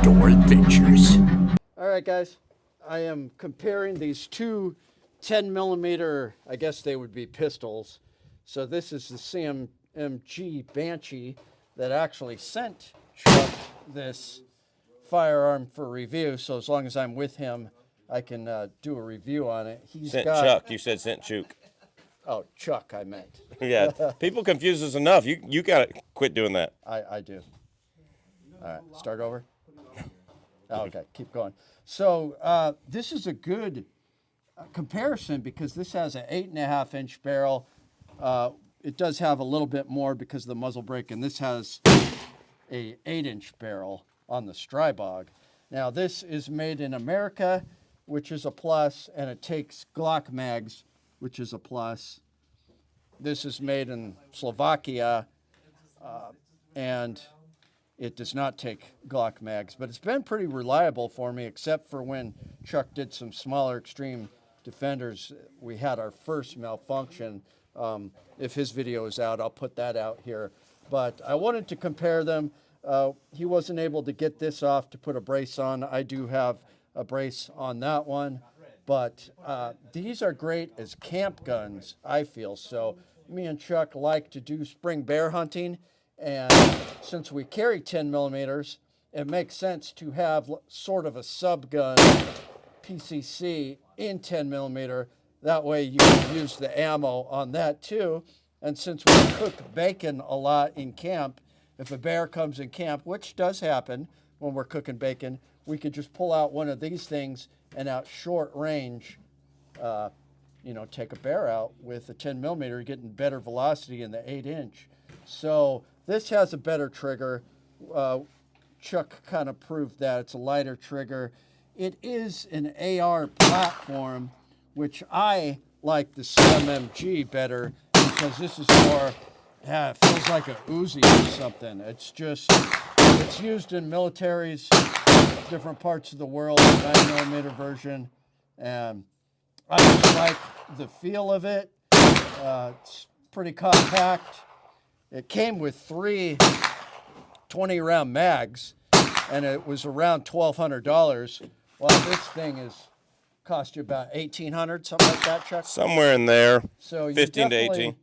outdoor adventures. All right, guys, I am comparing these two 10mm, I guess they would be pistols. So this is the CMMG Banshee that actually sent Chuck this firearm for review. So as long as I'm with him, I can do a review on it. He's sent got Chuck. You said sent Chuke. Oh, Chuck, I meant. Yeah, people confuse us enough. You got to quit doing that. I do. All right, start over. Oh, okay, keep going. So this is a good comparison because this has an 8.5-inch barrel. It does have a little bit more because of the muzzle brake, and this has a 8-inch barrel on the Stribog. Now this is made in America, which is a plus, and it takes Glock mags, which is a plus. This is made in Slovakia, and it does not take Glock mags, but it's been pretty reliable for me, except for when Chuck did some smaller extreme defenders. We had our first malfunction. If his video is out, I'll put that out here. But I wanted to compare them. He wasn't able to get this off to put a brace on. I do have a brace on that one. But these are great as camp guns, I feel. So me and Chuck like to do spring bear hunting. And since we carry 10mm, it makes sense to have sort of a sub-gun PCC in 10mm. That way you can use the ammo on that too. And since we cook bacon a lot in camp, if a bear comes in camp, which does happen when we're cooking bacon, we could just pull out one of these things and at short range, take a bear out with a 10mm, getting better velocity in the 8-inch. So this has a better trigger. Chuck kind of proved that. It's a lighter trigger. It is an AR platform, which I like the CMMG better because this is more, it feels like a Uzi or something. It's used in militaries, different parts of the world, 9mm version, and I just like the feel of it. It's pretty compact. It came with 3 20-round mags, and it was around $1,200. Well, this thing cost you about $1,800, something like that, Chuck? Somewhere in there, so you're 15 to 18.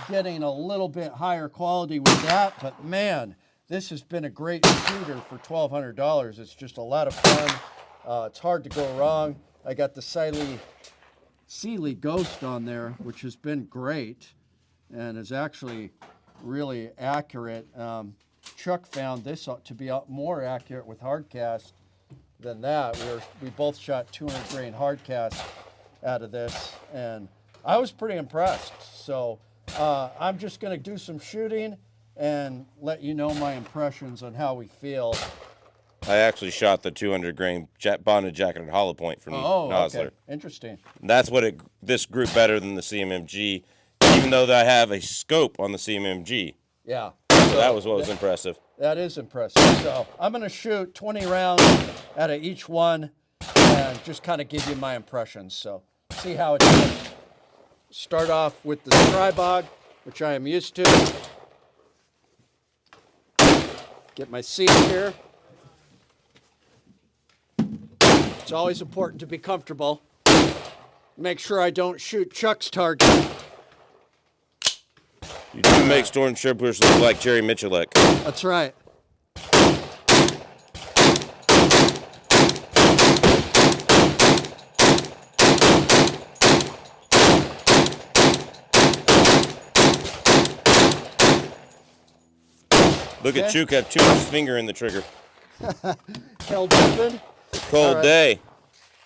Getting a little bit higher quality with that, but man, this has been a great shooter for $1,200. It's just a lot of fun. It's hard to go wrong. I got the Sealy Ghost on there, which has been great and is actually really accurate. Chuck found this to be more accurate with hardcast than that. We both shot 200 grain hardcast out of this, and I was pretty impressed. So I'm just going to do some shooting and let you know my impressions on how we feel. I actually shot the 200 grain bonded jacketed hollow point from Nosler. Okay. Interesting. That's what this grew better than the CMMG, even though I have a scope on the CMMG. Yeah. So that was what was impressive. That is impressive. So I'm going to shoot 20 rounds out of each one and just kind of give you my impressions. So see how it goes. Start off with the Stribog, which I am used to. Get my seat here. It's always important to be comfortable. Make sure I don't shoot Chuck's target. You do make stormtroopers look like Jerry Michalek. That's right. Look at Chuke have too much finger in the trigger. Held open. Cold day.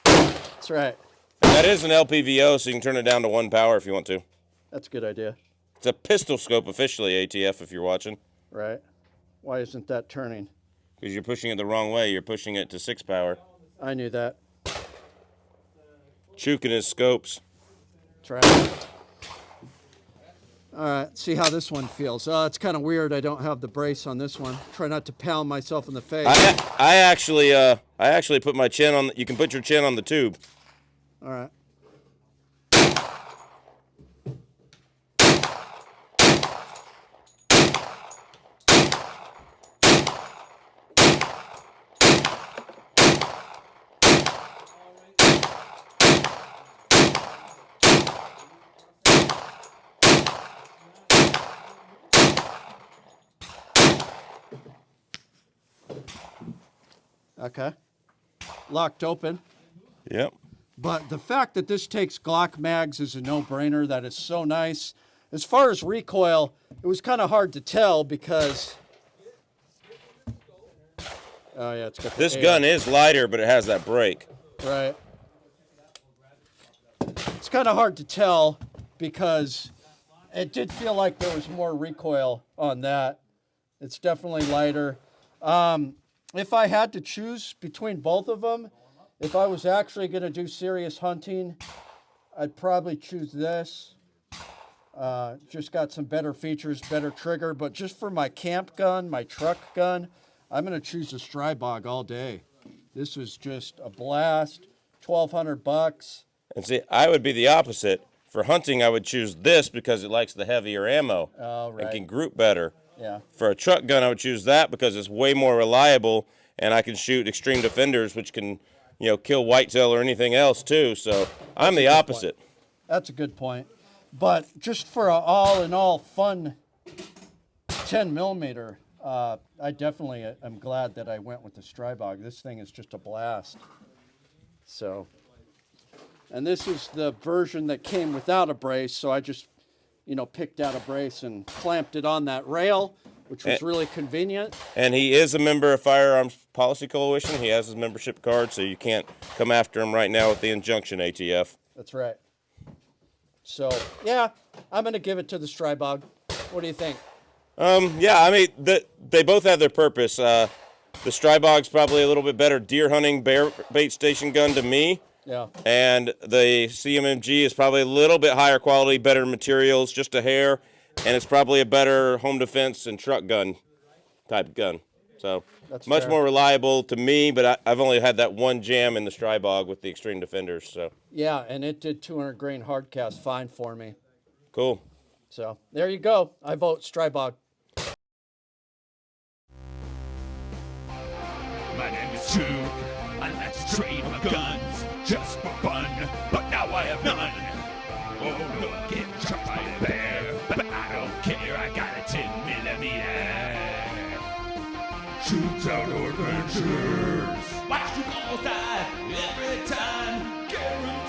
That's right. That is an LPVO, so you can turn it down to 1 power if you want to. That's a good idea. It's a pistol scope officially, ATF, if you're watching. Right. Why isn't that turning? Because you're pushing it the wrong way. You're pushing it to 6 power. I knew that. Chuke and his scopes. That's right. All right, see how this one feels. It's kind of weird I don't have the brace on this one. Try not to pound myself in the face. I actually put my chin on, you can put your chin on the tube. All right. Okay. Locked open. Yep. But the fact that this takes Glock mags is a no-brainer. That is so nice. As far as recoil, it was kind of hard to tell because... Oh, yeah, it's got the This air. gun is lighter, but it has that break. Right. It's kind of hard to tell because it did feel like there was more recoil on that. It's definitely lighter. If I had to choose between both of them, if I was actually going to do serious hunting, I'd probably choose this. Just got some better features, better trigger. But just for my camp gun, my truck gun, I'm going to choose the Stribog all day. This was just a blast. $1,200. And see, I would be the opposite. For hunting, I would choose this because it likes the heavier ammo Oh, right. and can group better. Yeah. For a truck gun, I would choose that because it's way more reliable, and I can shoot extreme defenders, which can, kill whitetail or anything else too. So I'm the opposite. That's a good point. But just for an all-in-all fun 10 millimeter, I definitely am glad that I went with the Stribog. This thing is just a blast. So, and this is the version that came without a brace, so I just, picked out a brace and clamped it on that rail, which was really convenient. And he is a member of Firearms Policy Coalition. He has his membership card, so you can't come after him right now with the injunction, ATF. That's right. So, yeah, I'm going to give it to the Stribog. What do you think? Yeah, I mean, they both have their purpose. The Stribog's probably a little bit better deer hunting bear bait station gun to me. Yeah. And the CMMG is probably a little bit higher quality, better materials, just a hair, and it's probably a better home defense and truck gun type gun. So That's much fair. more reliable to me, but I've only had that one jam in the Stribog with the Extreme Defenders. So Yeah, and it did 200 grain hard cast fine for me. cool. So there you go. I vote Stribog. My name is Chuke. I like to trade my guns just for fun, but now I have none. Oh, look, get chucked by a bear, but I don't care. I got a 10 millimeter. Chuke's Outdoor Adventures. Watch you all die every time. Guaranteed.